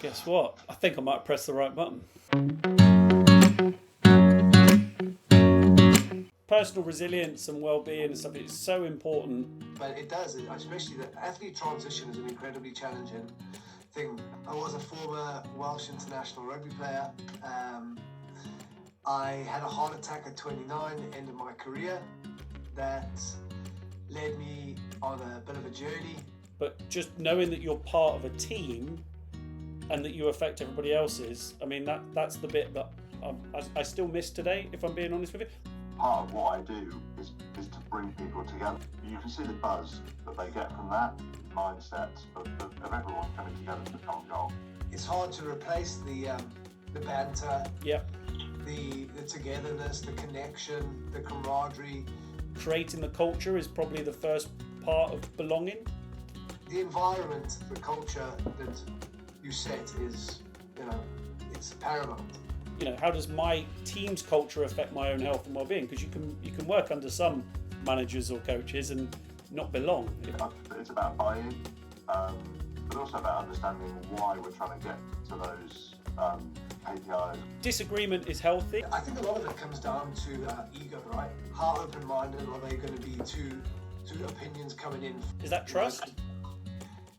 Guess what? I think I might press the right button. Personal resilience and well-being and stuff, it's so important. But it does, especially the athlete transition is an incredibly challenging thing. I was a former Welsh international rugby player. I had a heart attack at 29, end of my career. That led me on a bit of a journey. But just knowing that you're part of a team and that you affect everybody else's, I mean, that's the bit that I still miss today, if I'm being honest with you. Part of what I do is to bring people together. You can see the buzz that they get from that mindset of everyone coming together for the common goal. It's hard to replace the banter, Yep. the togetherness, the connection, the camaraderie. Creating the culture is probably the first part of belonging. The environment, the culture that you set is, it's paramount. How does my team's culture affect my own health and well-being? Because you can work under some managers or coaches and not belong. It's about buy-in, but also about understanding why we're trying to get to those KPIs. Disagreement is healthy. I think a lot of it comes down to ego, right? How open-minded are they going to be to opinions coming in? Is that trust?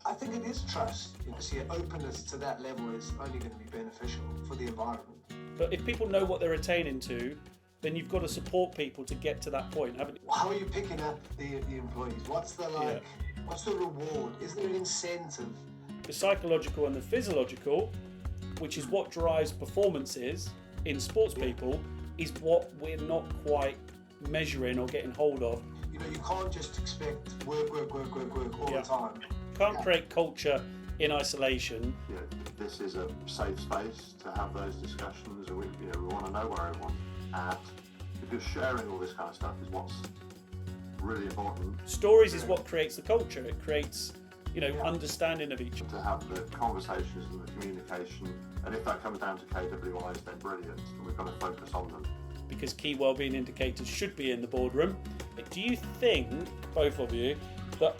I think it is trust. See, openness to that level is only going to be beneficial for the environment. But if people know what they're attaining to, then you've got to support people to get to that point, haven't you? How are you picking up the employees? What's the What's the reward? Is there an incentive? The psychological and the physiological, which is what drives performances in sports people, is what we're not quite measuring or getting hold of. You can't just expect work all the time. You can't create culture in isolation. This is a safe space to have those discussions, and we want to know where everyone's at, because sharing all this kind of stuff is what's really important. Stories is what creates the culture. It creates, understanding of each other. To have the conversations and the communication, and if that comes down to KWIs, then brilliant, and we've got to focus on them. Because key wellbeing indicators should be in the boardroom. Do you think, both of you, that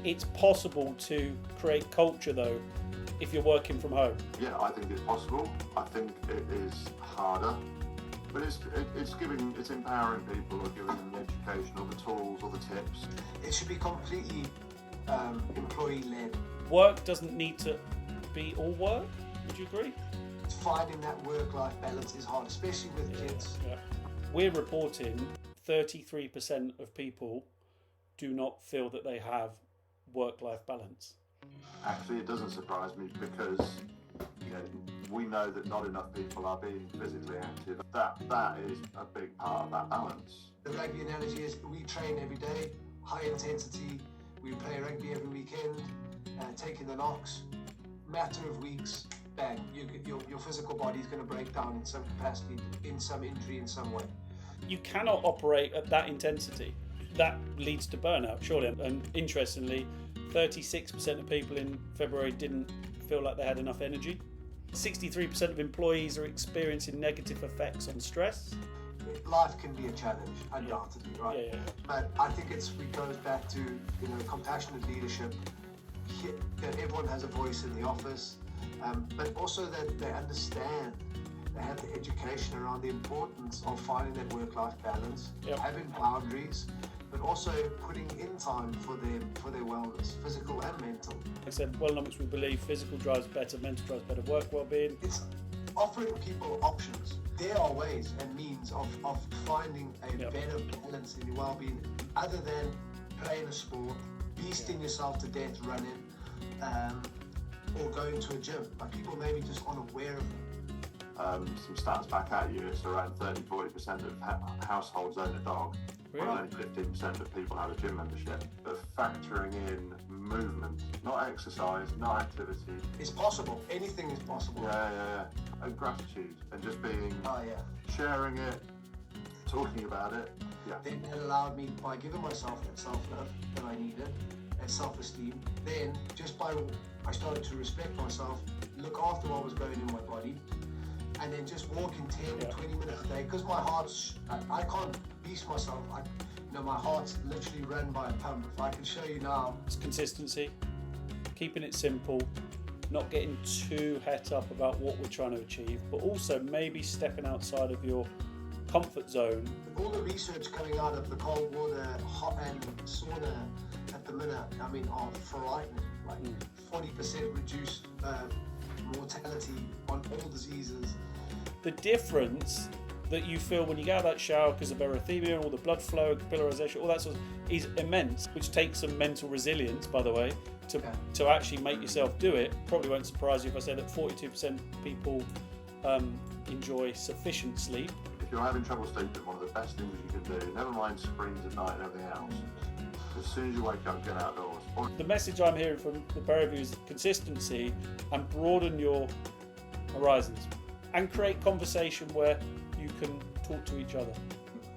it's possible to create culture though if you're working from home? Yeah, I think it's possible. I think it is harder, but it's empowering people, or giving them the education or the tools or the tips. It should be completely employee-led. Work doesn't need to be all work. Would you agree? Finding that work-life balance is hard, especially with kids. Yeah. We're reporting 33% of people do not feel that they have work-life balance. Actually, it doesn't surprise me, because we know that not enough people are being physically active. That is a big part of that balance. The rugby analogy is we train every day, high intensity. We play rugby every weekend, taking the knocks. Matter of weeks, bang, your physical body is going to break down in some capacity, in some injury, in some way. You cannot operate at that intensity. That leads to burnout, surely. And interestingly, 36% of people in February didn't feel like they had enough energy. 63% of employees are experiencing negative effects on stress. Life can be a challenge, undoubtedly, right? Yeah. But I think it goes back to compassionate leadership. That everyone has a voice in the office, but also that they understand. They have the education around the importance of finding that work-life balance, having boundaries, but also putting in time for their wellness, physical and mental. Like I said, Wellonomics, we believe physical drives better, mental drives better, work well-being. It's offering people options. There are ways and means of finding a better balance in your well-being, other than playing a sport, beasting yourself to death running, or going to a gym. Like, people maybe just unaware of them. Some stats back at you, it's around 30-40% of households own a dog. Really? Well, only 15% of people have a gym membership. But factoring in movement, not exercise, not activity. It's possible. Anything is possible. Yeah. And gratitude, and just being, sharing it, talking about it. Yeah. Then that allowed me, by giving myself that self-love that I needed, that self-esteem, then I started to respect myself, look after what was going in my body, and then just walk in 10, 20 minutes a day, because my heart's, I can't beast myself. My heart's literally run by a pump. If I can show you now. It's consistency, keeping it simple, not getting too het up about what we're trying to achieve, but also maybe stepping outside of your comfort zone. All the research coming out of the cold water, hot and sauna at the minute, I mean, are frightening. Like 40% reduced mortality on all diseases. The difference that you feel when you get out of that shower because of erythema and all the blood flow, capillarization, all that sort of is immense, which takes some mental resilience, by the way, to actually make yourself do it. Probably won't surprise you if I say that 42% people enjoy sufficient sleep. If you're having trouble sleeping, one of the best things you can do, never mind screens at night and everything else, as soon as you wake up, get outdoors. The message I'm hearing from the pair of you is consistency and broaden your horizons and create conversation where you can talk to each other.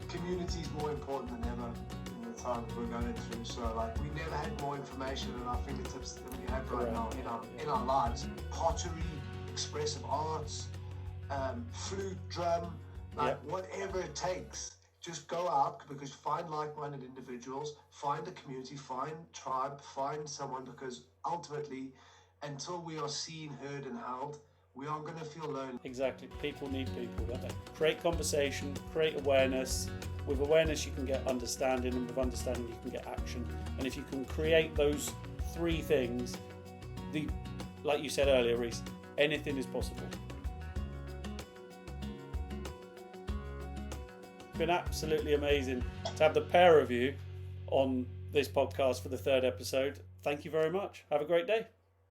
Community is more important than ever in the times we're going through. So, like, we never had more information at our fingertips than we have right now in our lives. Pottery, expressive arts, flute, drum, whatever it takes. Just go out, because find like-minded individuals, find a community, find tribe, find someone, because ultimately, until we are seen, heard and held, we aren't going to feel lonely. Exactly. People need people, don't they? Create conversation, create awareness. With awareness, you can get understanding, and with understanding, you can get action. And if you can create those three things, like you said earlier, Rhys, anything is possible. It's been absolutely amazing to have the pair of you on this podcast for the third episode. Thank you very much. Have a great day.